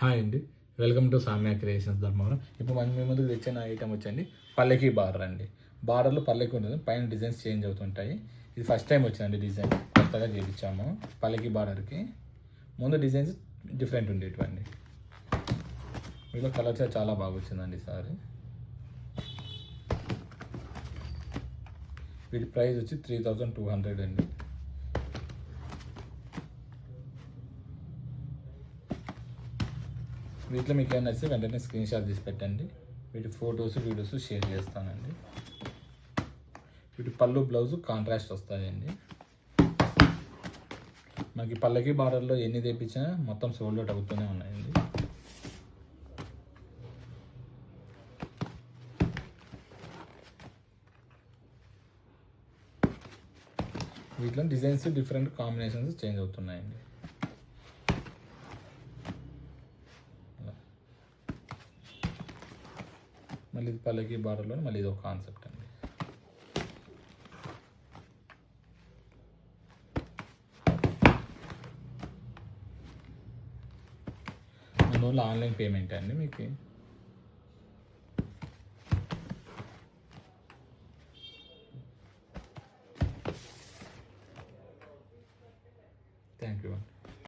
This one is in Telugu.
హాయ్ అండి, వెల్కమ్ టు సామ్యా క్రియేషన్స్ ధర్మవరం. ఇప్పుడు మనం మీ ముందుకు తెచ్చిన ఐటమ్ వచ్చండి పల్లకి బార్డర్ అండి. బార్డర్లో పల్లకి ఉంటుంది, పైన డిజైన్స్ చేంజ్ అవుతుంటాయి. ఇది ఫస్ట్ టైం వచ్చిందండి డిజైన్, కొత్తగా చేయించాము. పల్లకి బార్డర్కి ముందు డిజైన్స్ డిఫరెంట్ ఉండేటివండి. వీటిలో కలర్స్ చాలా బాగా వచ్చిందండి ఈసారి. వీటి ప్రైస్ వచ్చి 3200 అండి. వీటిలో మీకు ఏమైనా నచ్చితే వెంటనే స్క్రీన్ షాట్ తీసి పెట్టండి. వీటి ఫొటోస్ వీడియోస్ షేర్ చేస్తానండి. వీటి పళ్ళు బ్లౌజు కాంట్రాస్ట్ వస్తాయండి. మనకి పల్లకి బార్డర్లో ఎన్ని తెప్పించినా మొత్తం సోల్డ్ అవుట్ అవుతూనే ఉన్నాయండి. వీటిలో డిజైన్స్ డిఫరెంట్ కాంబినేషన్స్ చేంజ్ అవుతున్నాయండి. మళ్ళీ ఇది పల్లకి బార్డర్లో మళ్ళీ ఇది ఒక కాన్సెప్ట్ అండి. అందువల్ల ఆన్లైన్ పేమెంట్ అండి మీకు. థ్యాంక్ యూ అండి.